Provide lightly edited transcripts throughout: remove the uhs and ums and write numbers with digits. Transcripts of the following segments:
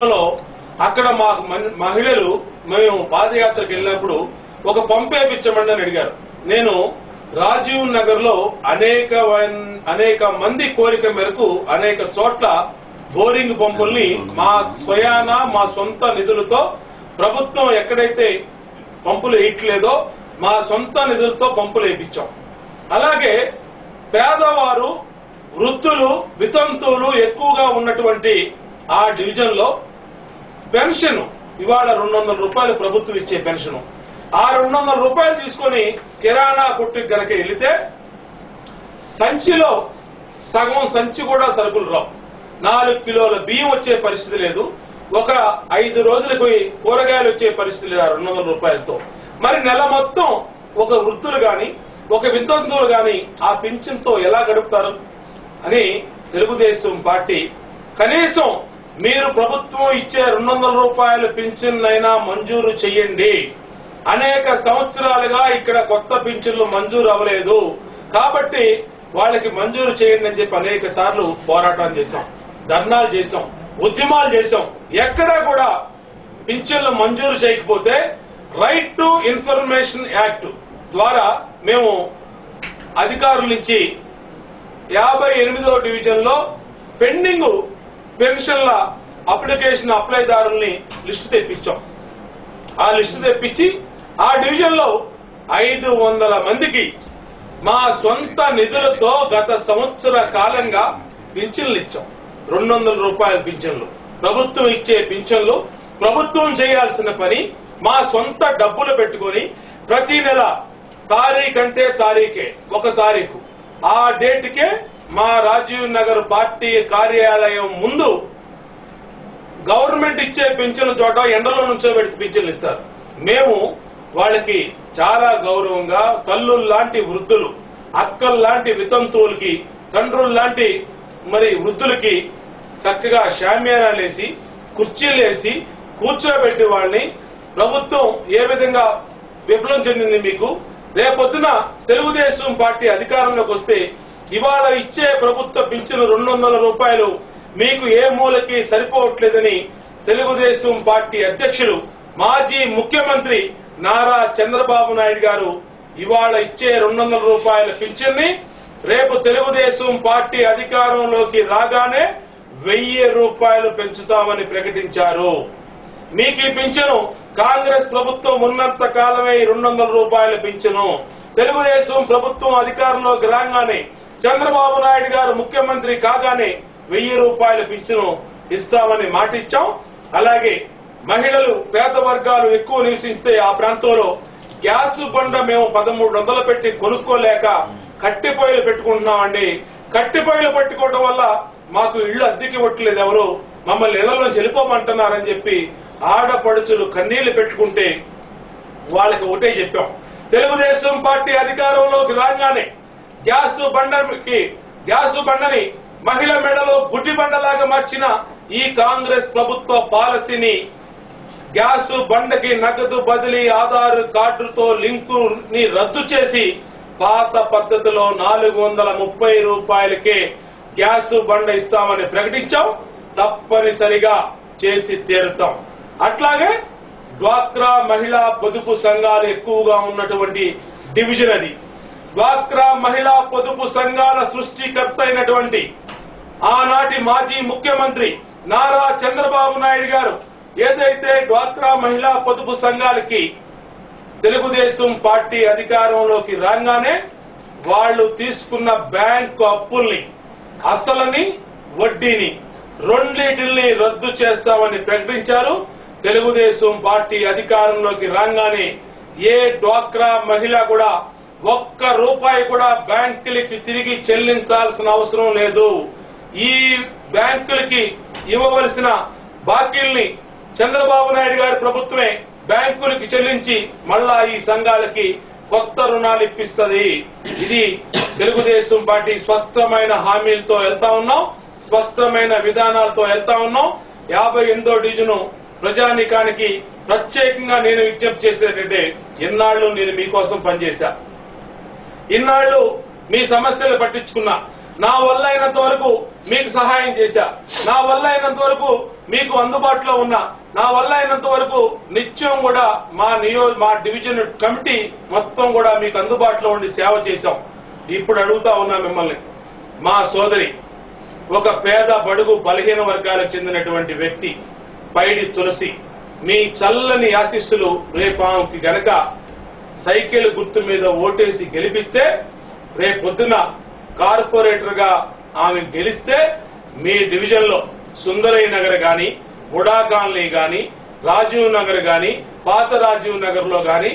అక్కడ మాకు మహిళలు మేము పాదయాత్రకు వెళ్ళినప్పుడు ఒక పంపు వేయించమని అని అడిగారు. నేను రాజీవ్ నగర్ లో అనేక మంది కోరిక మేరకు అనేక చోట్ల బోరింగ్ పంపుల్ని మా స్వయాన మా సొంత నిధులతో ప్రభుత్వం ఎక్కడైతే పంపులు వేయట్లేదో మా సొంత నిధులతో పంపులు వేయించాం. అలాగే పేదవారు, వృద్ధులు, వితంతువులు ఎక్కువగా ఉన్నటువంటి ఆ డివిజన్ లో పెన్షన్ ఇవాళ 200 రూపాయలు ప్రభుత్వం ఇచ్చే పెన్షన్. ఆ 200 రూపాయలు తీసుకుని కిరాణా కొట్టుకి గనక వెళితే సంచిలో సగం సంచి కూడా సరుకులు రావు. 4 కిలోల బియ్యం వచ్చే పరిస్థితి లేదు. ఒక 5 రోజులకు కూరగాయలు వచ్చే పరిస్థితి లేదు 200 రూపాయలతో. మరి నెల మొత్తం ఒక వృద్ధులు గాని ఒక వితంతువులు గాని ఆ పింఛన్తో ఎలా గడుపుతారు అని తెలుగుదేశం పార్టీ కనీసం మీరు ప్రభుత్వం ఇచ్చే 200 రూపాయల పింఛన్ అయినా మంజూరు చేయండి. అనేక సంవత్సరాలుగా ఇక్కడ కొత్త పింఛన్లు మంజూరు అవ్వలేదు కాబట్టి వాళ్ళకి మంజూరు చేయండి అని చెప్పి అనేక సార్లు పోరాటం చేశాం, ధర్నాలు చేశాం, ఉద్యమాలు చేశాం. ఎక్కడా కూడా పింఛన్లు మంజూరు చేయకపోతే రైట్ టు ఇన్ఫర్మేషన్ యాక్ట్ ద్వారా మేము అధికారుల నుంచి 58వ డివిజన్ లో పెండింగ్ పెన్షన్ల అప్లికేషన్ అప్లైదారుల్ని లిస్టు తెప్పించాం. ఆ లిస్టు తెప్పించి ఆ డివిజన్ లో 500 మందికి మా సొంత నిధులతో గత సంవత్సర కాలంగా పింఛన్లు ఇచ్చాం. 200 రూపాయల పింఛన్లు, ప్రభుత్వం ఇచ్చే పింఛన్లు, ప్రభుత్వం చేయాల్సిన పని మా సొంత డబ్బులు పెట్టుకుని ప్రతి నెల తారీఖంటే తారీఖే 1 తారీఖు ఆ డేట్కే మా రాజీవ్ నగర్ పార్టీ కార్యాలయం ముందు గవర్నమెంట్ ఇచ్చే పింఛన్ల చోట ఎండలో నుంచోబెట్టి పింఛన్లు ఇస్తారు. మేము వాళ్ళకి చాలా గౌరవంగా తల్లుల్లాంటి వృద్ధులు, అక్కల్లాంటి వితంతువులకి, తండ్రుల్లాంటి మరి వృద్ధులకి చక్కగా షామ్యానాలేసి కుర్చీలేసి కూర్చోబెట్టి వాళ్ళని ప్రభుత్వం ఏ విధంగా విప్లవం చెందింది మీకు. రేపొద్దున తెలుగుదేశం పార్టీ అధికారంలోకి వస్తే ఇవాళ ఇచ్చే ప్రభుత్వ పింఛను 200 రూపాయలు మీకు ఏ మూలకి సరిపోవట్లేదని తెలుగుదేశం పార్టీ అధ్యక్షులు మాజీ ముఖ్యమంత్రి నారా చంద్రబాబు నాయుడు గారు ఇవాళ ఇచ్చే 200 రూపాయల పింఛన్ని రేపు తెలుగుదేశం పార్టీ అధికారంలోకి రాగానే 1000 రూపాయలు పెంచుతామని ప్రకటించారు. మీకు ఈ పింఛను కాంగ్రెస్ ప్రభుత్వం ఉన్నంత కాలమే 200 రూపాయల పింఛను. తెలుగుదేశం ప్రభుత్వం అధికారంలోకి రాగానే చంద్రబాబు నాయుడు గారు ముఖ్యమంత్రి కాగానే 1000 రూపాయల పింఛను ఇస్తామని మాటిచ్చాం. అలాగే మహిళలు, పేద వర్గాలు ఎక్కువ నివసించే ఆ ప్రాంతంలో గ్యాస్ బండ మేము 1300 పెట్టి కొనుక్కోలేక కట్టె పొయ్యిలు పెట్టుకుంటున్నామండి. కట్టె పొయ్యిలు పెట్టుకోవడం వల్ల మాకు ఇళ్లు అద్దెకి ఇవ్వట్లేదు, ఎవరు మమ్మల్ని ఇళ్లలోంచి వెళ్ళిపోమంటున్నారని చెప్పి ఆడపడుచులు కన్నీళ్లు పెట్టుకుంటే వాళ్ళకి ఒకటే చెప్పాం. తెలుగుదేశం పార్టీ అధికారంలోకి రాగానే గ్యాస్ బండని మహిళ మెడలో గుడ్డి బండలాగా మార్చిన ఈ కాంగ్రెస్ ప్రభుత్వ పాలసీని గ్యాస్ బండకి నగదు బదిలీ ఆధార్ కార్డుతో లింకు ని రద్దు చేసి పాత పద్ధతిలో 430 రూపాయలకే గ్యాస్ బండ ఇస్తామని ప్రకటించాం. తప్పనిసరిగా చేసి తీరుతాం. అట్లాగే డ్వాక్రా మహిళా పొదుపు సంఘాలు ఎక్కువగా ఉన్నటువంటి డివిజన్ అది. డ్వాక్రా మహిళా పొదుపు సంఘాల సృష్టికర్త అయినటువంటి ఆనాటి మాజీ ముఖ్యమంత్రి నారా చంద్రబాబు నాయుడు గారు ఏదైతే డ్వాక్రా మహిళా పొదుపు సంఘాలకి తెలుగుదేశం పార్టీ అధికారంలోకి రాగానే వాళ్ళు తీసుకున్న బ్యాంకు అప్పుల్ని, అసలుని వడ్డీని రెండింటిని రద్దు చేస్తామని ప్రకటించారు. తెలుగుదేశం పార్టీ అధికారంలోకి రాగానే ఏ డ్వాక్రా మహిళ కూడా 1 రూపాయి కూడా బ్యాంకులకి తిరిగి చెల్లించాల్సిన అవసరం లేదు. ఈ బ్యాంకులకి ఇవ్వవలసిన బాకీల్ని చంద్రబాబు నాయుడు గారి ప్రభుత్వమే బ్యాంకులకి చెల్లించి మళ్ళా ఈ సంఘాలకి కొత్త రుణాలు ఇప్పిస్తుంది. ఇది తెలుగుదేశం పార్టీ స్పష్టమైన హామీలతో వెళ్తా ఉన్నాం, స్పష్టమైన విధానాలతో వెళ్తా ఉన్నాం. 58వ డివిజన్ ప్రజానీకానికి ప్రత్యేకంగా నేను విజ్ఞప్తి చేసేటంటే, ఇన్నాళ్లు నేను మీకోసం పనిచేశా, ఇన్నాళ్లు మీ సమస్యలు పట్టించుకున్నా, నా వల్ల అయినంత వరకు మీకు సహాయం చేశా, నా వల్ల అయినంత వరకు మీకు అందుబాటులో ఉన్నా నా వల్ల అయినంత వరకు నిత్యం కూడా మా డివిజన్ కమిటీ మొత్తం కూడా మీకు అందుబాటులో ఉండి సేవ చేశాం. ఇప్పుడు అడుగుతా ఉన్నా మిమ్మల్ని, మా సోదరి ఒక పేద బడుగు బలహీన వర్గాలకు చెందినటువంటి వ్యక్తి పైడి తులసి, మీ చల్లని ఆశీస్సులు రేపు ఆమెకి గనక సైకిల్ గుర్తు మీద ఓటేసి గెలిపిస్తే, రేపొద్దున కార్పొరేటర్ గా ఆమె గెలిస్తే మీ డివిజన్ లో సుందరయ్య నగర్ గాని, బుడా కాలనీ గాని, రాజీవ్ నగర్ గాని, పాత రాజీవ్ నగర్ లో గాని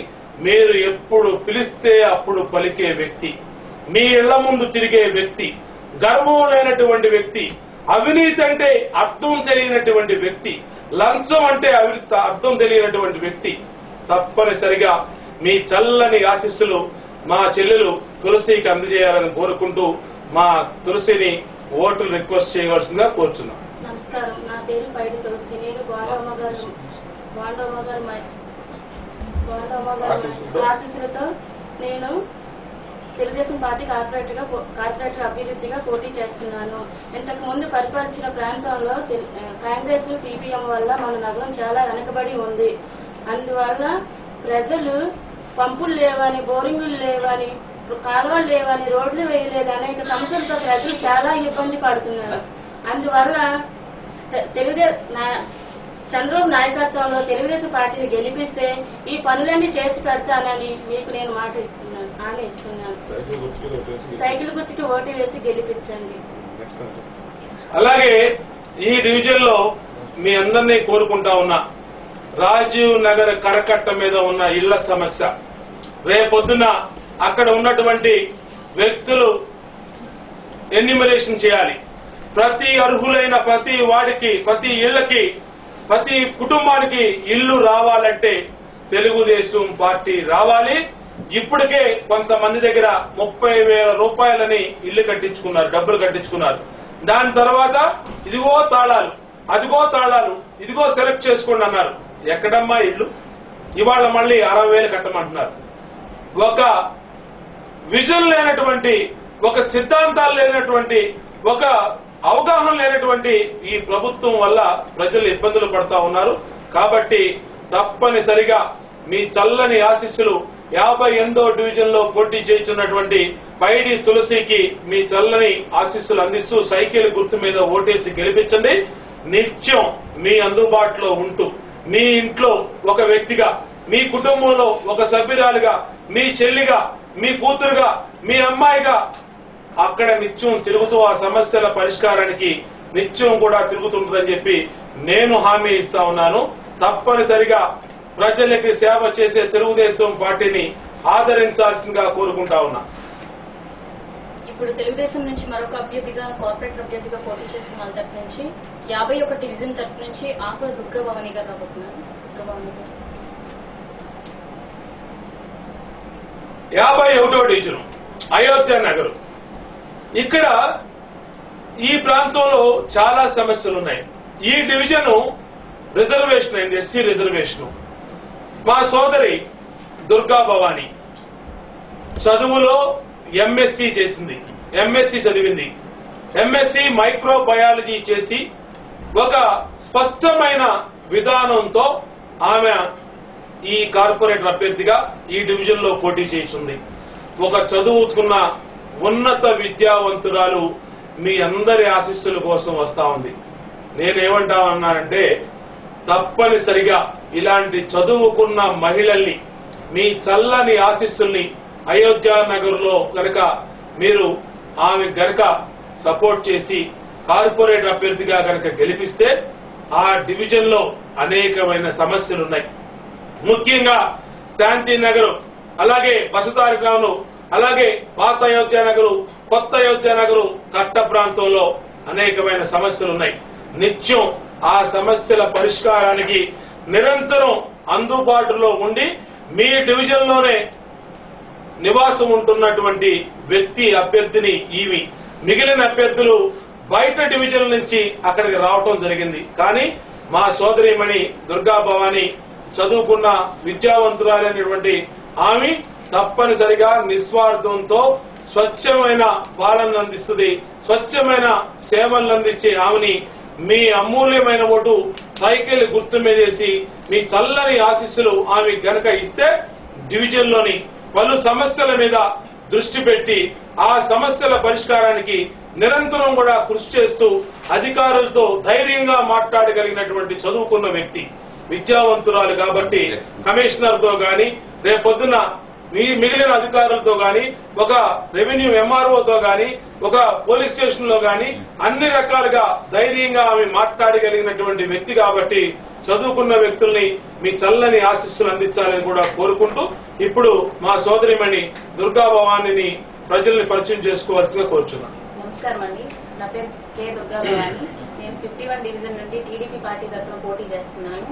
మీరు ఎప్పుడు పిలిస్తే అప్పుడు పలికే వ్యక్తి, మీ ఇళ్ల ముందు తిరిగే వ్యక్తి, గర్వం లేనటువంటి వ్యక్తి, అవినీతి అంటే అర్థం తెలియనటువంటి వ్యక్తి, లంచం అంటే అర్థం తెలియనటువంటి వ్యక్తి. తప్పనిసరిగా మీ చల్లని ఆశీస్సులు మా చెల్లెలు తులసికి అందజేయాలని కోరుకుంటూ మా తులసిని ఓటులు రిక్వెస్ట్ చేయవలసిందిగా కోరుచున్నాం. నమస్కారం, నా పేరు పైడి తులసి. నేను ఆశీస్సులతో నేను తెలుగుదేశం పార్టీ కార్పొరేటర్ అభ్యర్థిగా పోటీ చేస్తున్నాను. ఇంతకు ముందు పరిపాలించిన ప్రాంతంలో కాంగ్రెస్ సిపిఎం వల్ల మన నగరం చాలా వెనకబడి ఉంది. అందువల్ల ప్రజలు పంపులు లేవని, బోరింగులు లేవని, కాలువలు లేవని, రోడ్లు వేయలేదు, అనేక సమస్యలతో ప్రజలు చాలా ఇబ్బంది పడుతున్నారు. అందువల్ల చంద్రబాబు నాయకత్వంలో తెలుగుదేశం పార్టీని గెలిపిస్తే ఈ పనులన్నీ చేసి పెడతానని మీకు నేను మాట ఇస్తున్నాను, హామీ ఇస్తున్నాను. సైకిల్ గుర్తుకి ఓటు వేసి గెలిపించండి. అలాగే ఈ డివిజన్ లో మీ అందరినీ కోరుకుంటా ఉన్నా, రాజీవ్ నగర్ కరకట్ట మీద ఉన్న ఇళ్ల సమస్య రేపొద్దున అక్కడ ఉన్నటువంటి వ్యక్తులు ఎన్యూమరేషన్ చేయాలి. ప్రతి అర్హులైన ప్రతి వాడికి, ప్రతి ఇళ్లకి, ప్రతి కుటుంబానికి ఇల్లు రావాలంటే తెలుగుదేశం పార్టీ రావాలి. ఇప్పటికే కొంతమంది దగ్గర 30,000 రూపాయలని ఇల్లు కట్టించుకున్నారు, డబ్బులు కట్టించుకున్నారు. దాని తర్వాత ఇదిగో తాళాలు, అదిగో తాళాలు, ఇదిగో సెలెక్ట్ చేసుకోండి అన్నారు. ఎక్కడమ్మా ఇల్లు? ఇవాళ మళ్ళీ 60,000 కట్టమంటున్నారు. ఒక విజన్ లేనటువంటి, ఒక సిద్ధాంతాలు లేనటువంటి, ఒక అవగాహన లేనటువంటి ఈ ప్రభుత్వం వల్ల ప్రజలు ఇబ్బందులు పడతా ఉన్నారు. కాబట్టి తప్పనిసరిగా మీ చల్లని ఆశీస్సులు 58వ డివిజన్ లో పోటీ చేస్తున్నటువంటి పైడి తులసికి మీ చల్లని ఆశీస్సులు అందిస్తూ సైకిల్ గుర్తు మీద ఓటేసి గెలిపించండి. నిత్యం మీ అందుబాటులో ఉంటూ, మీ ఇంట్లో ఒక వ్యక్తిగా, మీ కుటుంబంలో ఒక సభ్యురాలుగా, మీ చెల్లిగా, మీ కూతురుగా, మీ అమ్మాయిగా అక్కడ నిత్యం తిరుగుతూ ఆ సమస్యల పరిష్కారానికి నిత్యం కూడా తిరుగుతుంటుందని చెప్పి నేను హామీ ఇస్తా ఉన్నాను. తప్పనిసరిగా ప్రజలకి సేవ చేసే తెలుగుదేశం పార్టీని ఆదరించాల్సిందిగా కోరుకుంటా ఉన్నా. ఇప్పుడు తెలుగుదేశం నుంచి మరొక అభ్యర్థిగా, కార్పొరేటర్ అభ్యర్థిగా పోటీ చేస్తున్న వాళ్ళ తరపు నుంచి 51 డివిజన్ తరపు నుంచి ఆకుల దుర్గా భవాని గారు రాబోతున్నారు. దుర్గా భవాని గారు 51వ డివిజన్ అయోధ్య నగర్. ఇక్కడ ఈ ప్రాంతంలో చాలా సమస్యలు ఉన్నాయి. ఈ డివిజన్ రిజర్వేషన్ అయింది, ఎస్సీ రిజర్వేషన్. మా సోదరి దుర్గా భవాని చదువులో ఎంఎస్సి చేసింది, ఎంఎస్సి చదివింది. ఎంఎస్సి మైక్రోబయాలజీ చేసి ఒక స్పష్టమైన విధానంతో ఆమె ఈ కార్పొరేటర్ అభ్యర్థిగా ఈ డివిజన్ లో పోటీ చేస్తుంది. ఒక చదువుకున్న ఉన్నత విద్యావంతురాలు మీ అందరి ఆశీస్సుల కోసం వస్తా ఉంది. నేనేమంటా ఉన్నానంటే, తప్పనిసరిగా ఇలాంటి చదువుకున్న మహిళల్ని మీ చల్లని ఆశీస్సుల్ని అయోధ్య నగర్ లో గనక మీరు ఆమె గనక సపోర్ట్ చేసి కార్పొరేటర్ అభ్యర్థిగా గనక గెలిపిస్తే ఆ డివిజన్ లో అనేకమైన సమస్యలున్నాయి. ముఖ్యంగా శాంతి నగర్, అలాగే బసతారి గ్రామం, అలాగే పాత అయోధ్య నగరు, కొత్త అయోధ్య నగరు, కట్ట ప్రాంతంలో అనేకమైన సమస్యలున్నాయి. నిత్యం ఆ సమస్యల పరిష్కారానికి నిరంతరం అందుబాటులో ఉండి మీ డివిజన్ లోనే నివాసం ఉంటున్నటువంటి వ్యక్తి అభ్యర్థిని ఈవి. మిగిలిన అభ్యర్థులు బయట డివిజన్ నుంచి అక్కడికి రావటం జరిగింది. కానీ మా సోదరిమణి దుర్గా భవాని చదువుకున్న విద్యావంతురాలైనటువంటి ఆమె తప్పనిసరిగా నిస్వార్థంతో స్వచ్ఛమైన పాలన అందిస్తుంది, స్వచ్ఛమైన సేవలను అందించే ఆమెని మీ అమూల్యమైన ఓటు సైకిల్ గుర్తు మీద వేసి మీ చల్లని ఆశీస్సులు ఆమె గనక ఇస్తే డివిజన్ లోని పలు సమస్యల మీద దృష్టి పెట్టి ఆ సమస్యల పరిష్కారానికి నిరంతరం కూడా కృషి చేస్తూ అధికారులతో ధైర్యంగా మాట్లాడగలిగినటువంటి చదువుకున్న వ్యక్తి, విద్యావంతురాలు కాబట్టి కమిషనర్ తో గాని రేపొద్దున మిగిలిన అధికారులతో గాని ఒక రెవెన్యూ ఎంఆర్ఓతో గాని ఒక పోలీస్ స్టేషన్ లో గాని అన్ని రకాలుగా ధైర్యంగా ఆమె మాట్లాడగలిగినటువంటి వ్యక్తి కాబట్టి చదువుకున్న వ్యక్తుల్ని మీ చల్లని ఆశీస్సులు అందించాలని కూడా కోరుకుంటూ ఇప్పుడు మా సోదరిమణి దుర్గా భవానిని ప్రజల్ని పరిచయం చేసుకోవాల్సిందిగా కోరుచున్నాను. నమస్కారం అండి, నా పేరు కె దుర్గా భవాని. నేను 51 డివిజన్ నుండి టీడీపీ పార్టీ తరఫున పోటీ చేస్తున్నాను.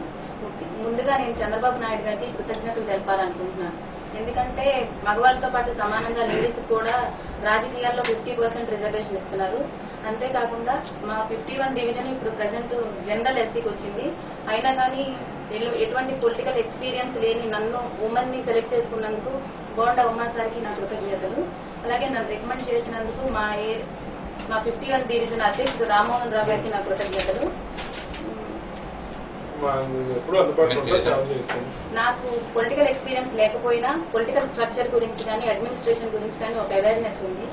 ముందుగా నేను చంద్రబాబు నాయుడు గారికి కృతజ్ఞతలు తెలపాలనుకుంటున్నాను. ఎందుకంటే మగవాళ్ళతో పాటు సమానంగా లేడీస్ కూడా రాజకీయాల్లో 50% రిజర్వేషన్ ఇస్తున్నారు. అంతేకాకుండా మా 51 డివిజన్ ఇప్పుడు ప్రజెంట్ జనరల్ ఎస్సీకి వచ్చింది. అయినా కానీ ఎటువంటి పొలిటికల్ ఎక్స్పీరియన్స్ లేని నన్ను ఉమెన్ ని సెలెక్ట్ చేసుకున్నందుకు బోండా ఉమా సార్కి నా కృతజ్ఞతలు. అలాగే నన్ను రికమెండ్ చేసినందుకు మా 51 డివిజన్ అధ్యక్షుడు రామ్మోహన్ రావు గారికి నా కృతజ్ఞతలు. నాకు పొలిటికల్ ఎక్స్పీరియన్స్ లేకపోయినా పొలిటికల్ స్ట్రక్చర్ గురించి కానీ అడ్మినిస్ట్రేషన్ గురించి కానీ ఒక అవేర్నెస్ ఉంది.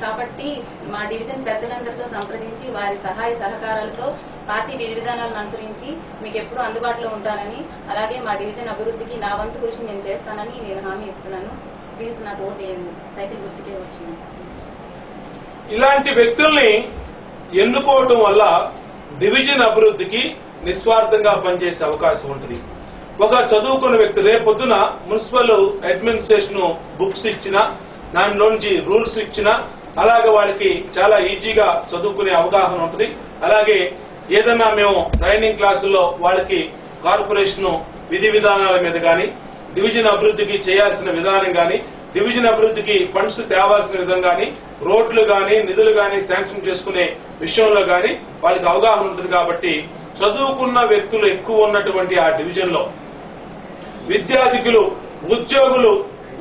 కాబట్టి మా డివిజన్ పెద్దలందరితో సంప్రదించి వారి సహాయ సహకారాలతో పార్టీ విధి విధానాలను అనుసరించి మీకు ఎప్పుడూ అందుబాటులో ఉంటానని, అలాగే మా డివిజన్ అభివృద్ధికి నా వంతు కృషి నేను చేస్తానని నేను హామీ ఇస్తున్నాను. ప్లీజ్ నాకు ఓటు వేయండి. సైకిల్ గుర్తుకే వచ్చింది. ఇలాంటి వ్యక్తుల్ని ఎన్నుకోవటం వల్ల డివిజన్ అభివృద్ధికి నిస్వార్థంగా పనిచేసే అవకాశం ఉంటుంది. ఒక చదువుకున్న వ్యక్తి రేపొద్దున మున్సిపల్ అడ్మినిస్ట్రేషన్ బుక్స్ ఇచ్చినా దానిలోంచి రూల్స్ ఇచ్చినా అలాగే వాళ్ళకి చాలా ఈజీగా చదువుకునే అవగాహన ఉంటుంది. అలాగే ఏదన్నా మేము ట్రైనింగ్ క్లాసుల్లో వాళ్ళకి కార్పొరేషన్ విధి విధానాల మీద గాని డివిజన్ అభివృద్ధికి చేయాల్సిన విధానం గాని డివిజన్ అభివృద్ధికి ఫండ్స్ తేవాల్సిన విధంగా గాని రోడ్లు గాని నిధులు గాని శాంక్షన్ చేసుకునే విషయంలో గాని వాళ్ళకి అవగాహన ఉంటుంది. కాబట్టి చదువుకున్న వ్యక్తులు ఎక్కువ ఉన్నటువంటి ఆ డివిజన్ లో విద్యార్థికులు ఉద్యోగులు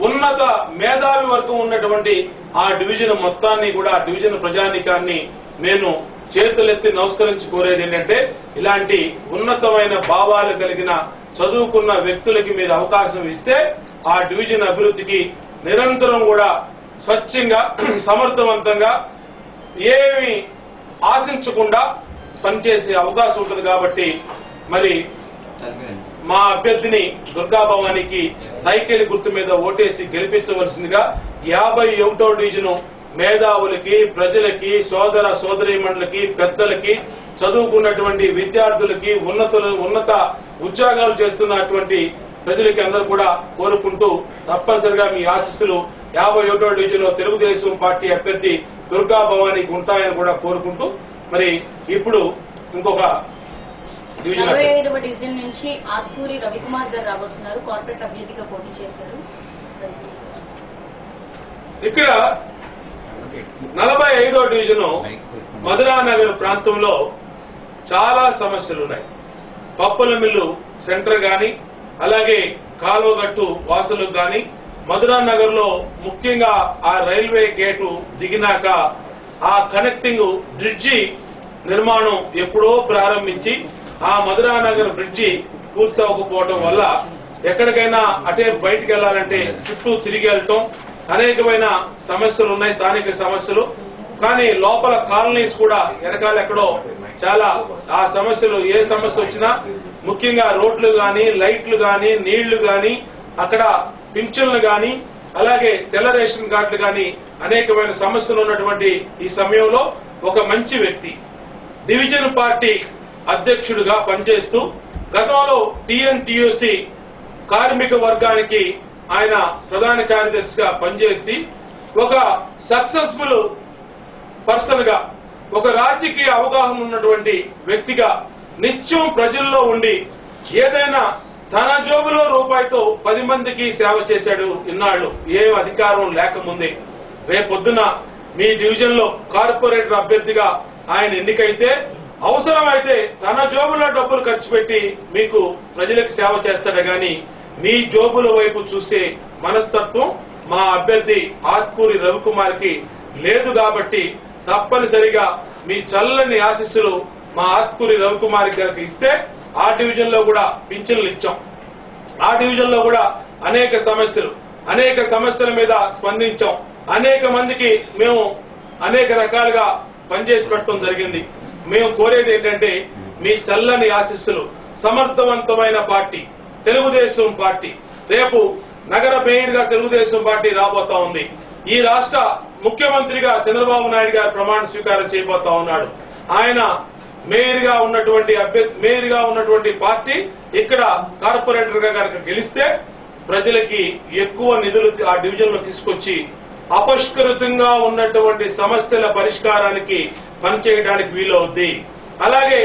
ఉన్నత మేధావి వర్గం ఉన్నటువంటి ఆ డివిజన్ మొత్తాన్ని కూడా ఆ డివిజన్ ప్రజానీకాన్ని నేను చేతులెత్తి నమస్కరించి కోరేది ఏంటంటే ఇలాంటి ఉన్నతమైన భావాలు కలిగిన చదువుకున్న వ్యక్తులకి మీరు అవకాశం ఇస్తే ఆ డివిజన్ అభివృద్ధికి నిరంతరం కూడా స్వచ్ఛంగా సమర్థవంతంగా ఏమి ఆశించకుండా పనిచేసే అవకాశం ఉంటుంది. కాబట్టి మరి మా అభ్యర్థిని దుర్గా భవానికి సైకిల్ గుర్తు మీద ఓటేసి గెలిపించవలసిందిగా 51వ డివిజన్ మేధావులకి ప్రజలకి సోదర సోదరీమణులకి పెద్దలకి చదువుకున్నటువంటి విద్యార్థులకి ఉన్నత ఉద్యోగాలు చేస్తున్నటువంటి ప్రజలకి అందరూ కూడా కోరుకుంటూ తప్పనిసరిగా మీ ఆశీస్సులు 51వ డివిజన్ లో తెలుగుదేశం పార్టీ అభ్యర్థి దుర్గా భవానికి ఉంటాయని కూడా కోరుకుంటూ మరి ఇప్పుడు ఇంకొక 45వ డివిజన్ నుంచి ఆత్కూరి రవికుమార్ గారు రాబోతున్నారు. కార్పొరేట్ అభ్యర్థిగా పోటీ చేశారు. ఇక్కడ 45వ డివిజన్ మధురానగర్ ప్రాంతంలో చాలా సమస్యలు ఉన్నాయి. పప్పుల మిల్లు సెంటర్ గాని అలాగే కాలువగట్టు వాసులకు గాని మధురానగర్ లో ముఖ్యంగా ఆ రైల్వే గేటు దిగినాక ఆ కనెక్టింగ్ బ్రిడ్జి నిర్మాణం ఎప్పుడో ప్రారంభించి ఆ మధురానగర్ బ్రిడ్జి పూర్తవకపోవడం వల్ల ఎక్కడికైనా అటే బయటికి వెళ్లాలంటే చుట్టూ తిరిగి వెళ్ళటం అనేకమైన సమస్యలు ఉన్నాయి, స్థానిక సమస్యలు. కానీ లోపల కాలనీస్ కూడా వెనకాల ఎక్కడో చాలా ఆ సమస్యలు ఏ సమస్య వచ్చినా ముఖ్యంగా రోడ్లు గాని లైట్లు గాని నీళ్లు గాని అక్కడ పింఛన్లు గాని అలాగే తెల్ల రేషన్ కార్డులు గాని అనేకమైన సమస్యలు ఉన్నటువంటి ఈ సమయంలో ఒక మంచి వ్యక్తి డివిజన్ పార్టీ అధ్యక్షుడిగా పనిచేస్తూ గతంలో టీఎన్టీయూసీ కార్మిక వర్గానికి ఆయన ప్రధాన కార్యదర్శిగా పనిచేసి ఒక సక్సెస్ఫుల్ పర్సన్ గా ఒక రాజకీయ అవగాహన ఉన్నటువంటి వ్యక్తిగా నిత్యం ప్రజల్లో ఉండి ఏదైనా తన జోబులో రూపాయితో 10 మందికి సేవ చేశాడు. ఇన్నాళ్లు ఏ అధికారం లేకముందే రేపొద్దున మీ డివిజన్ లో కార్పొరేటర్ అభ్యర్థిగా ఆయన ఎన్నికైతే అవసరమైతే తన జోబులో డబ్బులు ఖర్చు పెట్టి మీకు ప్రజలకు సేవ చేస్తాడు గాని మీ జోబుల వైపు చూసే మనస్తత్వం మా అభ్యర్థి ఆత్కూరి రవికుమార్ కి లేదు. కాబట్టి తప్పనిసరిగా మీ చల్లని ఆశీస్సులు మా ఆత్కూరి రవికుమార్ గారికి ఇస్తే ఆ డివిజన్ లో కూడా పింఛన్లు ఇచ్చాం. ఆ డివిజన్ లో కూడా అనేక సమస్యల మీద స్పందించాం. అనేక మందికి మేము అనేక రకాలుగా పనిచేసి పెట్టడం జరిగింది. మేము కోరేది ఏంటంటే మీ చల్లని ఆశీస్సులు, సమర్థవంతమైన పార్టీ తెలుగుదేశం పార్టీ. రేపు నగర మేయర్ గా తెలుగుదేశం పార్టీ రాబోతా ఉంది. ఈ రాష్ట్ర ముఖ్యమంత్రిగా చంద్రబాబు నాయుడు గారు ప్రమాణ స్వీకారం చేయబోతా ఉన్నాడు. ఆయన మేయర్ గా ఉన్నటువంటి పార్టీ ఇక్కడ కార్పొరేటర్ గా కనుక గెలిస్తే ప్రజలకి ఎక్కువ నిధులు ఆ డివిజన్ లో తీసుకొచ్చి అపష్కృతంగా ఉన్నటువంటి సమస్యల పరిష్కారానికి పనిచేయడానికి వీలవుద్ది. అలాగే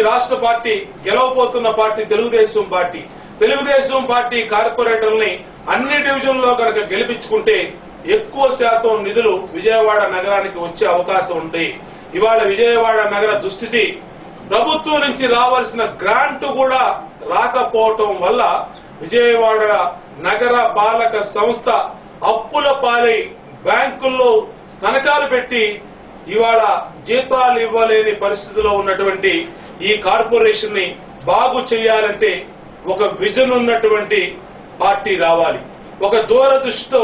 రాష్ట్ర పార్టీ గెలవబోతున్న పార్టీ తెలుగుదేశం పార్టీ కార్పొరేటర్ని అన్ని డివిజన్లో కనుక గెలిపించుకుంటే ఎక్కువ శాతం నిధులు విజయవాడ నగరానికి వచ్చే అవకాశం ఉంది. ఇవాళ విజయవాడ నగర దుస్థితి ప్రభుత్వం నుంచి రావాల్సిన గ్రాంట్ కూడా రాకపోవటం వల్ల విజయవాడ నగర పాలక సంస్థ అప్పుల పాలై బ్యాంకుల్లో తనఖాలు పెట్టి ఇవాళ జీతాలు ఇవ్వలేని పరిస్థితిలో ఉన్నటువంటి ఈ కార్పొరేషన్ ని బాగు చేయాలంటే ఒక విజన్ ఉన్నటువంటి పార్టీ రావాలి. ఒక దూరదృష్టితో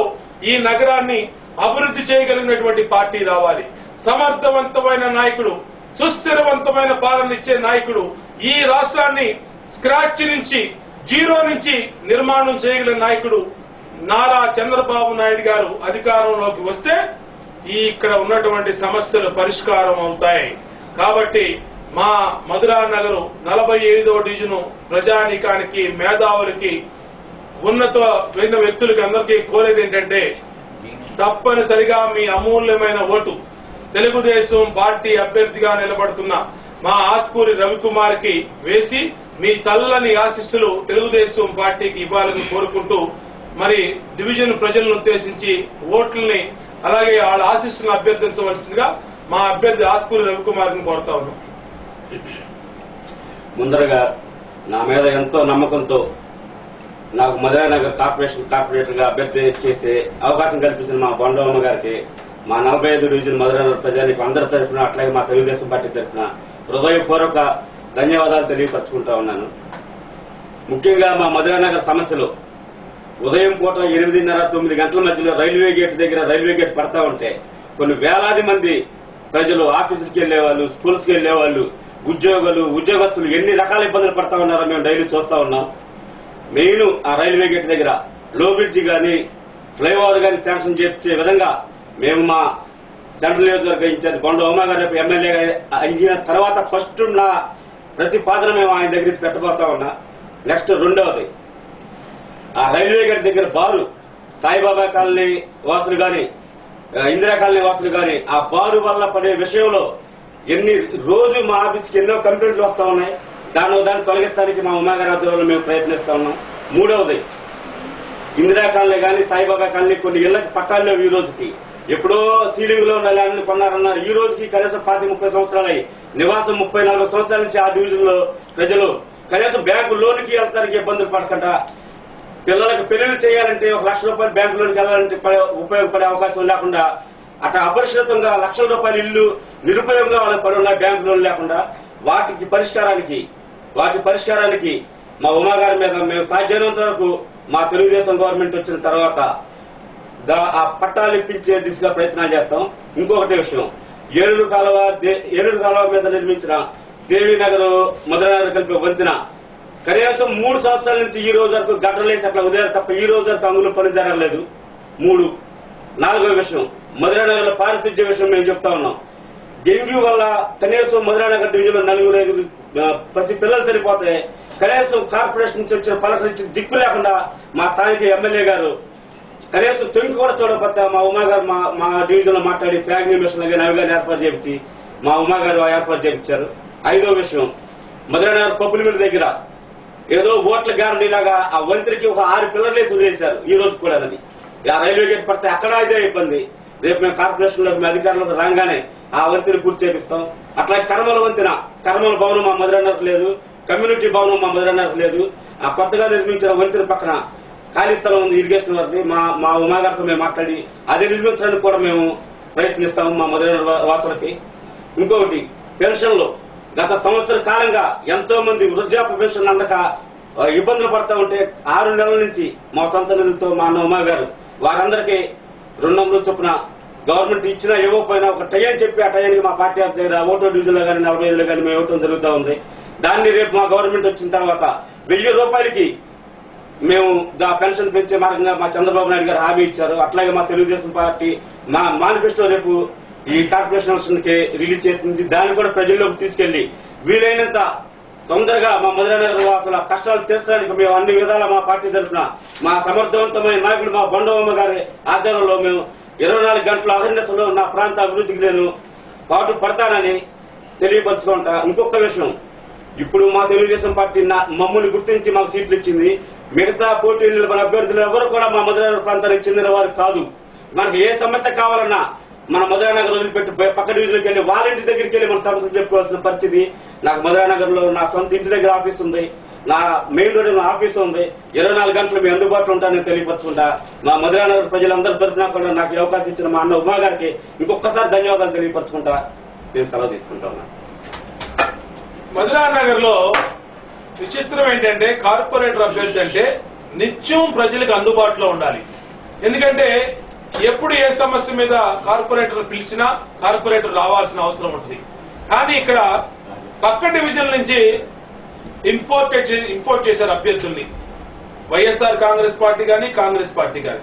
ఈ నగరాన్ని అభివృద్ధి చేయగలిగినటువంటి పార్టీ రావాలి. సమర్థవంతమైన నాయకుడు, సుస్థిరవంతమైన పాలన ఇచ్చే నాయకుడు, ఈ రాష్ట్రాన్ని స్క్రాచ్ నుంచి జీరో నుంచి నిర్మాణం చేయగలిగిన నాయకుడు నారా చంద్రబాబు నాయుడు గారు అధికారంలోకి వస్తే ఇక్కడ ఉన్నటువంటి సమస్యలు పరిష్కారం అవుతాయి. కాబట్టి మా మధురా నగరు 45వ డివిజను ప్రజానీకానికి, మేధావులకి, ఉన్నతమైన వ్యక్తులకి అందరికీ కోరేది ఏంటంటే తప్పనిసరిగా మీ అమూల్యమైన ఓటు తెలుగుదేశం పార్టీ అభ్యర్థిగా నిలబడుతున్న మా ఆత్కూరి రవికుమార్ కి వేసి మీ చల్లని ఆశీస్సులు తెలుగుదేశం పార్టీకి ఇవ్వాలని కోరుకుంటూ మరి డివిజన్ ప్రజలను ఉద్దేశించి ఓట్లని అలాగే వాళ్ళ ఆశీస్సులను అభ్యర్థించవలసిందిగా మా అభ్యర్థి ఆత్కూరి రవికుమార్ ని కోరుతా ఉన్నాం. ముందరగా నా మీద ఎంతో నమ్మకంతో నాకు మధురా నగర్ కార్పొరేటర్ గా అభ్యర్థి చేసే అవకాశం కల్పించిన మా బండవమ్మ గారికి, మా 45 డివిజన్ మధురా నగర్ ప్రజానికి అందరి తరఫున, అట్లాగే మా తెలుగుదేశం పార్టీ తరఫున హృదయపూర్వక ధన్యవాదాలు తెలియపరచుకుంటా ఉన్నాను. ముఖ్యంగా మా మధురా నగర్ సమస్యలు ఉదయం పూట 8:30-9 గంటల మధ్యలో రైల్వే గేట్ పడతా ఉంటే కొన్ని వేలాది మంది ప్రజలు ఆఫీసులకు వెళ్లేవాళ్ళు, స్కూల్స్ కి వెళ్లేవాళ్ళు, ఉద్యోగస్తులు ఎన్ని రకాల ఇబ్బందులు పడతా ఉన్నారో మేము డైలీ చూస్తా ఉన్నాం. మెయిన్ ఆ రైల్వే గేట్ దగ్గర లో బ్రిడ్జి గాని, ఫ్లైఓవర్ గాని శాంక్షన్ చేసే విధంగా మేము మా సెంట్రల్ నియోజకవర్గ ఇన్ఛార్జ్ కొండ ఉమా గారు ఎమ్మెల్యే అయిన తర్వాత ఫస్ట్ నా ప్రతిపాదన మేము ఆయన దగ్గరికి పెట్టబోతా ఉన్నా. నెక్స్ట్ రెండవది ఆ రైల్వే గేట్ దగ్గర బారు, సాయిబాబా కాలనీ వాసులు గాని, ఇందిరా కాలనీ వాసులు గాని ఆ బారు వల్ల పడే విషయంలో రోజు మా ఆఫీస్కి ఎన్నో కంప్లైంట్లు వస్తా ఉన్నాయి. దాన్ని తొలగిస్తానికి మా ఉమాగారి ఆధ్వర్యంలో మేము ప్రయత్నిస్తా ఉన్నాం. మూడవది ఇందిరా కాలనీ గాని, సాయిబాబా కాలనీ కొన్ని ఇళ్లకి పట్టాలు లేవు. ఈ రోజుకి ఎప్పుడో సీలింగ్ లో ఉన్న ల్యాండ్ కొన్నారన్నారు. ఈ రోజుకి కనీసం 30 సంవత్సరాలై నివాసం 34 సంవత్సరాల నుంచి ఆ డివిజన్ లో ప్రజలు కనీసం బ్యాంకు లోన్కి వెళ్తానికి ఇబ్బందులు పడకుండా, పిల్లలకు పెళ్లిళ్ళు చేయాలంటే 1 లక్ష రూపాయలు బ్యాంకు లోన్కి వెళ్లాలంటే ఉపయోగపడే అవకాశం లేకుండా అట్లా అపరిష్కృతంగా లక్షల రూపాయల ఇల్లు నిరుపయోగంగా వాళ్ళకి పడి ఉన్నాయి బ్యాంకు లోన్ లేకుండా. వాటి పరిష్కారానికి మా ఉమాగారి మీద మేము సాధ్యమైనంత వరకు మా తెలుగుదేశం గవర్నమెంట్ వచ్చిన తర్వాత ఆ పట్టాలు ఇప్పించే దిశగా ప్రయత్నాలు చేస్తాం. ఇంకొకటి విషయం, ఏలూరు కాలువ మీద నిర్మించిన దేవీనగర్ మధురానగర్ కలిపి వంతెన కనీసం 3 సంవత్సరాల నుంచి ఈ రోజు వరకు గట్టలేసి అట్లా ఉదయం తప్ప ఈ రోజు వరకు అందులో పని జరగలేదు. 3. 4వ విషయం, మధురానగర్ పారిశుద్ధ్య విషయం మేము చెప్తా ఉన్నాం. డెంగ్యూ వల్ల కనీసం మధురానగర్ డివిజన్ లో 4-5 పసి పిల్లలు సరిపోతే కనీసం కార్పొరేషన్ నుంచి వచ్చిన పలకరించి దిక్కు లేకుండా మా స్థానిక ఎమ్మెల్యే గారు కనీసం తొంగి కూడా చూడకపోతే మా ఉమాగారు మా డివిజన్ లో మాట్లాడి ఫ్యాగ్ మిషన్ అవి గారు ఏర్పాటు చేయించి మా ఉమాగారు ఏర్పాటు చేయించారు. 5వ విషయం, మధురానగర్ పప్పుల మీద దగ్గర ఏదో ఓట్ల గ్యారంటీ లాగా ఆ వంతెనకి ఒక 6 పిల్లర్లేసి వదిలేశారు. ఈ రోజు కూడా అది ఆ రైల్వే గేట్ పడితే అక్కడ ఇదే ఇబ్బంది. రేపు మేము కార్పొరేషన్ లో అధికారులకు రాగానే ఆ వంతెన పూర్తి చేపిస్తాం. అట్లా కర్మల భవనం మా మధురానగర్ లేదు, కమ్యూనిటీ భవనం మా మధురానగర్ లేదు. ఆ కొత్తగా నిర్మించిన వంతెన పక్కన ఖాళీ స్థలం ఉంది ఇరిగేషన్ వారిది. మా ఉమాగారితో మేము మాట్లాడి అది నిర్మించడానికి కూడా మేము ప్రయత్నిస్తాము మా మధురానగర్ వాసులకి. ఇంకొకటి, పెన్షన్లు గత సంవత్సర కాలంగా ఎంతో మంది వృద్ధాప్య పెన్షన్ అందక ఇబ్బందులు పడతా ఉంటే 6 నెలల నుంచి మా సొంత నిధులతో మా అన్న ఉమా గారు వారందరికీ 200 చొప్పున గవర్నమెంట్ ఇచ్చినా ఇవ్వకపోయినా ఒక టైం చెప్పి ఆ టైంకి మా పార్టీ దగ్గర ఓటో డివిజన్ లో కానీ 45లో కానీ మేము ఇవ్వటం జరుగుతూ ఉంది. దాన్ని రేపు మా గవర్నమెంట్ వచ్చిన తర్వాత 1000 రూపాయలకి మేము ఆ పెన్షన్ పెంచే మార్గంగా మా చంద్రబాబు నాయుడు గారు హామీ ఇచ్చారు. అట్లాగే మా తెలుగుదేశం పార్టీ మా మేనిఫెస్టో రేపు ఈ కార్పొరేషన్ కి రిలీజ్ చేస్తుంది. దాన్ని కూడా ప్రజల్లోకి తీసుకెళ్లి వీలైనంత తొందరగా మా మధురానగర్ వాసుల కష్టాలు తీర్చడానికి మేము అన్ని విధాలా మా పార్టీ తరఫున మా సమర్థవంతమైన నాయకుడు మా బండవమ్మ గారి ఆధ్వర్యంలో మేము 24 గంటల అవేర్నెస్ లో నా ప్రాంత అభివృద్ధికి నేను పాటు పడతానని తెలియపరచుకుంటా. ఇంకొక విషయం, ఇప్పుడు మా తెలుగుదేశం పార్టీ మమ్మల్ని గుర్తించి మాకు సీట్లు ఇచ్చింది. మిగతా పోటీ నిలబడిన అభ్యర్థులు ఎవరు కూడా మా మధురానగర్ ప్రాంతానికి చెందిన వారు కాదు. మనకి ఏ సమస్య కావాలన్నా మన మధురానగర్ వదిలిపెట్టి పక్క డివిజన్కి వెళ్ళి వాళ్ళ ఇంటి దగ్గరికి వెళ్ళి మన సమస్యలు చెప్పుకోవాల్సిన పరిస్థితి. నాకు మధురానగర్ లో నా సొంత ఇంటి దగ్గర ఆఫీస్ ఉంది, నా మెయిన్ రోడ్ ఆఫీస్ ఉంది. 24 గంటలు మీ అందుబాటులో ఉంటానని తెలియపరచుకుంటా. మా మధురానగర్ ప్రజలందరి తరఫున కూడా నాకు అవకాశం ఇచ్చిన మా అన్న ఉమా గారికి ఇంకొకసారి ధన్యవాదాలు తెలియపరచుకుంటా నేను సెలవు తీసుకుంటా ఉన్నాను. మధురానగర్ లో విచిత్రం ఏంటంటే కార్పొరేటర్ అభ్యర్థి అంటే నిత్యం ప్రజలకు అందుబాటులో ఉండాలి. ఎందుకంటే ఎప్పుడు ఏ సమస్య మీద కార్పొరేటర్ పిలిచినా కార్పొరేటర్ రావాల్సిన అవసరం ఉంటుంది. కానీ ఇక్కడ పక్క డివిజన్ నుంచి ఇంపోర్ట్ చేశారు అభ్యర్థుల్ని, వైఎస్ఆర్ కాంగ్రెస్ పార్టీ గాని కాంగ్రెస్ పార్టీ గాని.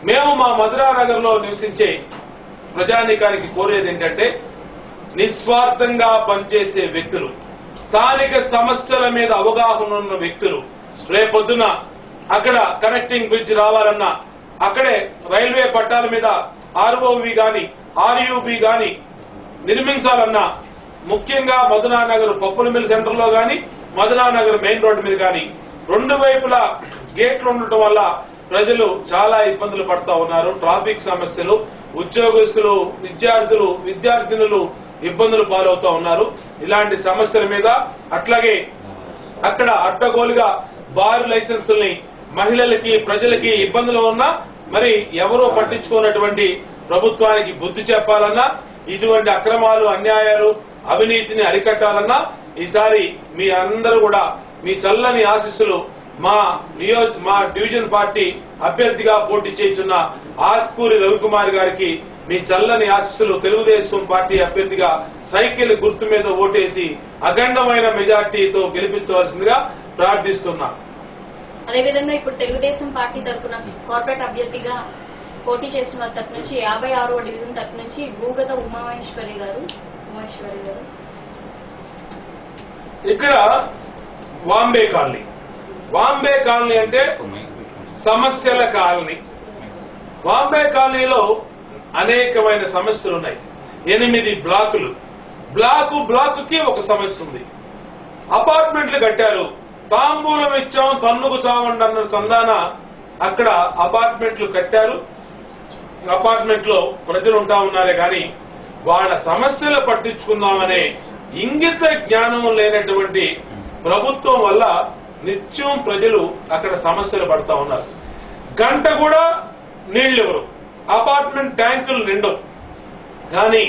మేము మా మధురానగర్ లో నివసించే ప్రజానీకానికి కోరేది ఏంటంటే నిస్వార్థంగా పనిచేసే వ్యక్తులు, స్థానిక సమస్యల మీద అవగాహన ఉన్న వ్యక్తులు. రేపొద్దున అక్కడ కనెక్టింగ్ బ్రిడ్జ్ రావాలన్నా, అక్కడే రైల్వే పట్టాల మీద ఆర్ఓబి గాని ఆర్యూబి గాని నిర్మించాలన్నా, ముఖ్యంగా మధురానగర్ పప్పుల మిల్ సెంటర్ లో గాని మధురానగర్ మెయిన్ రోడ్డు మీద గాని 2 వైపులా గేట్లు ఉండటం వల్ల ప్రజలు చాలా ఇబ్బందులు పడతా ఉన్నారు. ట్రాఫిక్ సమస్యలు, ఉద్యోగస్తులు, విద్యార్థినులు ఇబ్బందులు పాలవుతా ఉన్నారు. ఇలాంటి సమస్యల మీద అట్లాగే అక్కడ అడ్డగోలుగా బార్ లైసెన్సుల్ని మహిళలకి ప్రజలకి ఇబ్బందులు ఉన్నా మరి ఎవరో పట్టించుకున్నటువంటి ప్రభుత్వానికి బుద్ధి చెప్పాలన్నా, ఇటువంటి అక్రమాలు, అన్యాయాలు, అవినీతిని అరికట్టాలన్నా ఈసారి మీ అందరూ కూడా మీ చల్లని ఆశీస్సులు మా డివిజన్ పార్టీ అభ్యర్థిగా పోటీ చేస్తున్న ఆత్కూరి రవికుమార్ గారికి మీ చల్లని ఆశీస్సులు తెలుగుదేశం పార్టీ అభ్యర్థిగా సైకిల్ గుర్తు మీద ఓటేసి అఖండమైన మెజార్టీతో గెలిపించవలసిందిగా ప్రార్థిస్తున్నా. అదేవిధంగా ఇప్పుడు తెలుగుదేశం పార్టీ తరఫున కార్పొరేట్ అభ్యర్థిగా పోటీ చేస్తున్న తరఫు నుంచి 56వ డివిజన్ తరఫు నుంచి భూగత ఉమామహేశ్వరి గారు. ఇక్కడ వాంబే కాలనీ అంటే సమస్యల కాలనీ. వాంబే కాలనీలో అనేకమైన సమస్యలు ఉన్నాయి. 8 బ్లాకులు, బ్లాకుకి ఒక సమస్య ఉంది. అపార్ట్మెంట్లు కట్టారు, తాంబూలం ఇచ్చాం తన్నుకు చావండి అన్న చందాన అక్కడ అపార్ట్మెంట్లు కట్టారు. అపార్ట్మెంట్ లో ప్రజలు ఉంటా ఉన్నారే గాని వాళ్ళ సమస్యలు పట్టించుకుందామనే ఇంగిత జ్ఞానం లేనటువంటి ప్రభుత్వం వల్ల నిత్యం ప్రజలు అక్కడ సమస్యలు పడతా ఉన్నారు. గంట కూడా నీళ్లెవరు, అపార్ట్మెంట్ ట్యాంకులు నిండవు. కానీ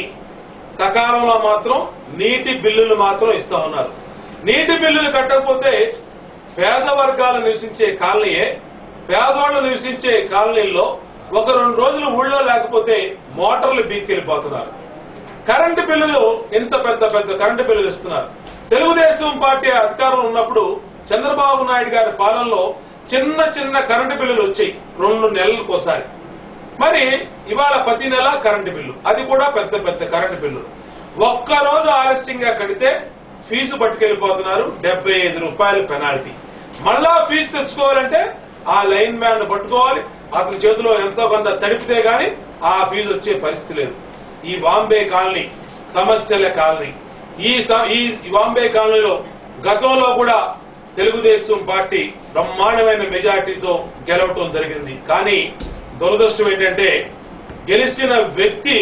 సకాలంలో మాత్రం నీటి బిల్లులు మాత్రం ఇస్తా ఉన్నారు. నీటి బిల్లులు కట్టకపోతే పేద వర్గాలు నివసించే కాలనీయే, పేదవాళ్లు నివసించే కాలనీల్లో 1-2 రోజులు ఊళ్ళో లేకపోతే మోటార్లు బీక్కెళ్లిపోతున్నారు. కరెంటు బిల్లులు ఇంత పెద్ద కరెంటు బిల్లులు ఇస్తున్నారు. తెలుగుదేశం పార్టీ అధికారంలో ఉన్నప్పుడు చంద్రబాబు నాయుడు గారి పాలనలో చిన్న కరెంటు బిల్లులు వచ్చాయి 2 నెలలకోసారి. మరి ఇవాళ ప్రతి నెల కరెంటు బిల్లు, అది కూడా పెద్ద కరెంటు బిల్లు. ఒక్కరోజు ఆలస్యంగా కడితే ఫీజు పట్టుకెళ్లిపోతున్నారు, 75 రూపాయలు పెనాల్టీ. మళ్ళా ఫీజు తెచ్చుకోవాలంటే ఆ లైన్ మ్యాన్ పట్టుకోవాలి, అతని చేతిలో ఎంతో కొంత తడిపితే గాని ఆ ఫీజు వచ్చే పరిస్థితి లేదు. ఈ వాంబే కాలనీ సమస్యల కాలనీ. ఈ వాంబే కాలనీలో గతంలో కూడా తెలుగుదేశం పార్టీ బ్రహ్మాండమైన మెజార్టీతో గెలవటం జరిగింది. కానీ దురదృష్టం ఏంటంటే గెలిచిన వ్యక్తి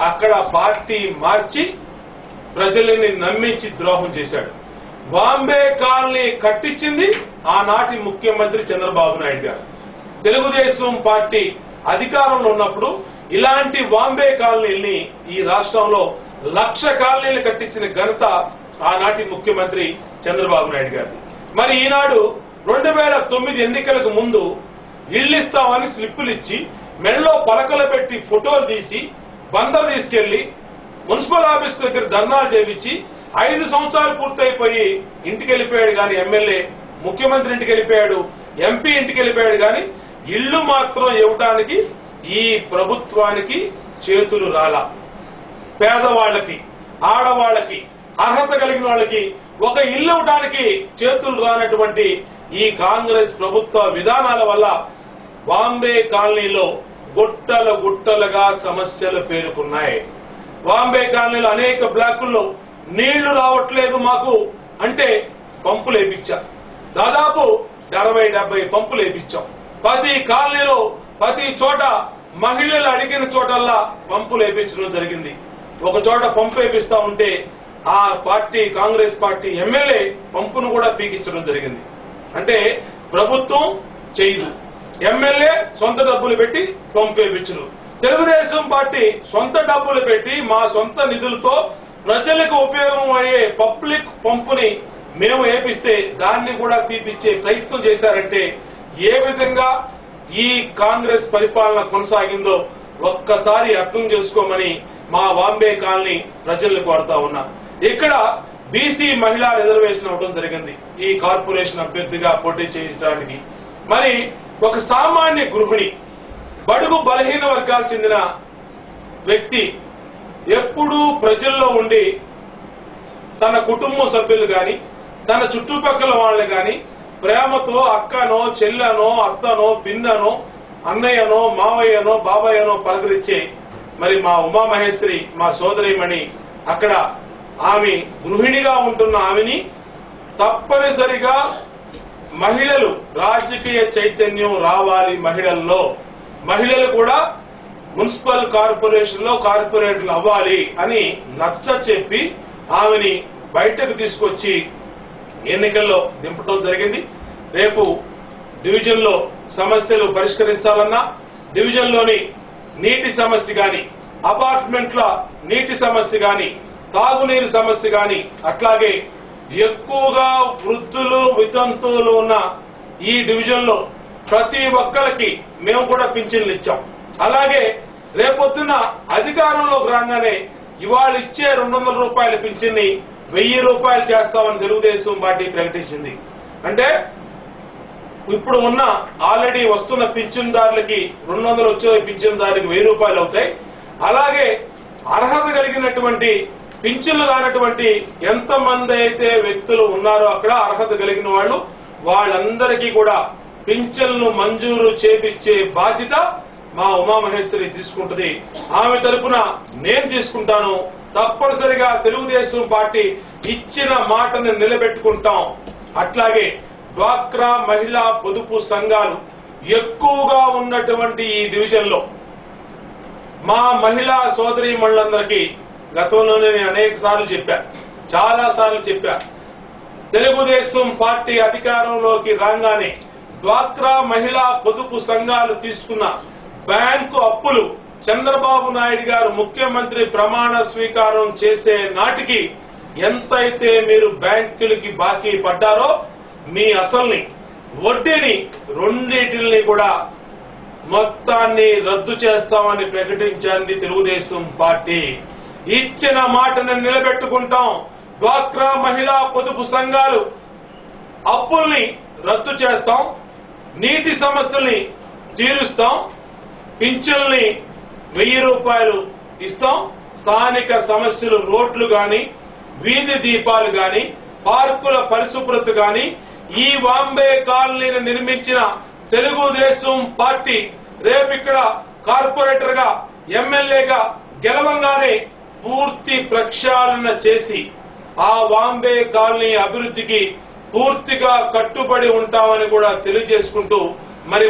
అక్కడ పార్టీ మార్చి ప్రజలని నమ్మించి ద్రోహం చేశాడు. బాంబే కాలనీ కట్టించింది ఆనాటి ముఖ్యమంత్రి చంద్రబాబు నాయుడు గారు. తెలుగుదేశం పార్టీ అధికారంలో ఉన్నప్పుడు ఇలాంటి బాంబే కాలనీల్ని ఈ రాష్ట్రంలో 1,00,000 కాలనీలు కట్టించిన ఘనత ఆనాటి ముఖ్యమంత్రి చంద్రబాబు నాయుడు గారిది. మరి ఈనాడు 2009 ఎన్నికలకు ముందు ఇళ్లు ఇస్తామని స్లిప్పులు ఇచ్చి మెడలో పలకలు పెట్టి ఫోటోలు తీసి బందర్ తీసుకెళ్లి మున్సిపల్ ఆఫీస్ దగ్గర ధర్నాలు చేయించి 5 సంవత్సరాలు పూర్తయిపోయి ఇంటికి వెళ్ళిపోయాడు గాని ఎమ్మెల్యే, ముఖ్యమంత్రి ఇంటికి వెళ్ళిపోయాడు, ఎంపీ ఇంటికి వెళ్ళిపోయాడు గాని ఇళ్లు మాత్రం ఇవ్వడానికి ఈ ప్రభుత్వానికి చేతులు రాలా. పేదవాళ్లకి, ఆడవాళ్లకి, అర్హత కలిగిన వాళ్ళకి ఒక ఇల్లు ఇవ్వడానికి చేతులు రానటువంటి ఈ కాంగ్రెస్ ప్రభుత్వ విధానాల వల్ల బాంబే కాలనీలో గుట్టల గుట్టలుగా సమస్యలు పేరుకున్నాయి. బాంబే కాలనీలో అనేక బ్లాకుల్లో నీళ్లు రావట్లేదు మాకు అంటే పంపులు వేయించాం. దాదాపు 60-70 పంపులు వేయించాం. ప్రతి కాలనీలో ప్రతి చోట మహిళలు అడిగిన చోటల్లా పంపులు వేయించడం జరిగింది. ఒక చోట పంపు వేపిస్తా ఉంటే ఆ పార్టీ, కాంగ్రెస్ పార్టీ ఎమ్మెల్యే పంపును కూడా పీకించడం జరిగింది. అంటే ప్రభుత్వం చేయదు, ఎమ్మెల్యే సొంత డబ్బులు పెట్టి పంపు వేపించరు. తెలుగుదేశం పార్టీ సొంత డబ్బులు పెట్టి మా సొంత నిధులతో ప్రజలకు ఉపయోగం అయ్యే పబ్లిక్ పంపుని మేము వేపిస్తే దాన్ని కూడా తీపిచ్చే ప్రయత్నం చేశారంటే ఏ విధంగా ఈ కాంగ్రెస్ పరిపాలన కొనసాగిందో ఒక్కసారి అర్థం చేసుకోమని మా బాంబే కాలనీ ప్రజల్ని కోరుతా ఉన్నా. ఇక్కడ బీసీ మహిళా రిజర్వేషన్ అవ్వడం జరిగింది ఈ కార్పొరేషన్ అభ్యర్థిగా పోటీ చేయడానికి. మరి ఒక సామాన్య గృహిణి, బడుగు బలహీన వర్గాలకు చెందిన వ్యక్తి ఎప్పుడూ ప్రజల్లో ఉండి తన కుటుంబ సభ్యులు గాని, తన చుట్టుపక్కల వాళ్ళు గాని ప్రేమతో అక్కనో, చెల్లెనో, అత్తనో, పిన్ననో, అన్నయ్యనో, మావయ్యనో, బాబాయ్యనో పలకరించే మరి మా ఉమామహేశ్వరి, మా సోదరిమణి, అక్కడ ఆమె గృహిణిగా ఉంటున్న ఆమెని తప్పనిసరిగా మహిళలు రాజకీయ చైతన్యం రావాలి, మహిళల్లో మహిళలు కూడా మున్సిపల్ కార్పొరేషన్ లో కార్పొరేటర్లు అవ్వాలి అని నచ్చ చెప్పి ఆమెని బయటకు తీసుకొచ్చి ఎన్నికల్లో దింపడం జరిగింది. రేపు డివిజన్ లో సమస్యలు పరిష్కరించాలన్నా, డివిజన్ లోని నీటి సమస్య గాని, అపార్ట్మెంట్ల నీటి సమస్య గాని, తాగునీరు సమస్య గాని, అట్లాగే ఎక్కువగా వృద్ధులు, వితంతువులు ఉన్న ఈ డివిజన్ లో ప్రతి ఒక్కరికి మేము కూడా పింఛన్లు ఇచ్చాం. అలాగే రేపొద్దున అధికారంలోకి రాగానే ఇవాళ ఇచ్చే 200 రూపాయల పింఛన్ని 1000 రూపాయలు చేస్తామని తెలుగుదేశం పార్టీ ప్రకటించింది. అంటే ఇప్పుడు ఉన్న ఆల్రెడీ వస్తున్న పింఛన్దారులకి 200 వచ్చే పింఛన్దారులకు 1000 రూపాయలు అవుతాయి. అలాగే అర్హత కలిగినటువంటి పింఛన్లు రానటువంటి ఎంతమంది అయితే వ్యక్తులు ఉన్నారో అక్కడ అర్హత కలిగిన వాళ్ళందరికీ కూడా పింఛన్లు మంజూరు చేపించే బాధ్యత మా ఉమామహేశ్వరి తీసుకుంటది. ఆమె తరపున నేను తీసుకుంటాను. తప్పనిసరిగా తెలుగుదేశం పార్టీ ఇచ్చిన మాటను నిలబెట్టుకుంటాం. అట్లాగే డ్వాక్రా మహిళా పొదుపు సంఘాలు ఎక్కువగా ఉన్నటువంటి ఈ డివిజన్ లో మా మహిళా సోదరీమణులందరికీ గతంలోనే నేను అనేక సార్లు చెప్పా, చాలా సార్లు చెప్పా, తెలుగుదేశం పార్టీ అధికారంలోకి రాగానే డ్వాక్రా మహిళా పొదుపు సంఘాలు తీసుకున్న బ్యాంకు అప్పులు చంద్రబాబు నాయుడు గారు ముఖ్యమంత్రి ప్రమాణ స్వీకారం చేసే నాటికి ఎంతైతే మీరు బ్యాంకులకి బాకీ పడ్డారో మీ అసల్ని, వడ్డీని రెండింటిని కూడా మొత్తాన్ని రద్దు చేస్తామని ప్రకటించింది తెలుగుదేశం పార్టీ. ఇచ్చిన మాటను నిలబెట్టుకుంటాం. డ్వాక్రా మహిళా పొదుపు సంఘాలు అప్పుల్ని రద్దు చేస్తాం, నీటి సమస్యల్ని తీరుస్తాం, పింఛన్లని 1000 రూపాయలు ఇస్తాం, స్థానిక సమస్యలు రోడ్లు గాని, వీధి దీపాలు గాని, పార్కుల పరిశుభ్రత గాని, ఈ బాంబే కాలనీని నిర్మించిన తెలుగుదేశం పార్టీ రేపు ఇక్కడ కార్పొరేటర్ గా, ఎమ్మెల్యేగా గెలవంగానే పూర్తి ప్రక్షాళన చేసి ఆ బాంబే కాలనీ అభివృద్ధికి పూర్తిగా కట్టుబడి ఉంటామని కూడా తెలియజేసుకుంటూ మరి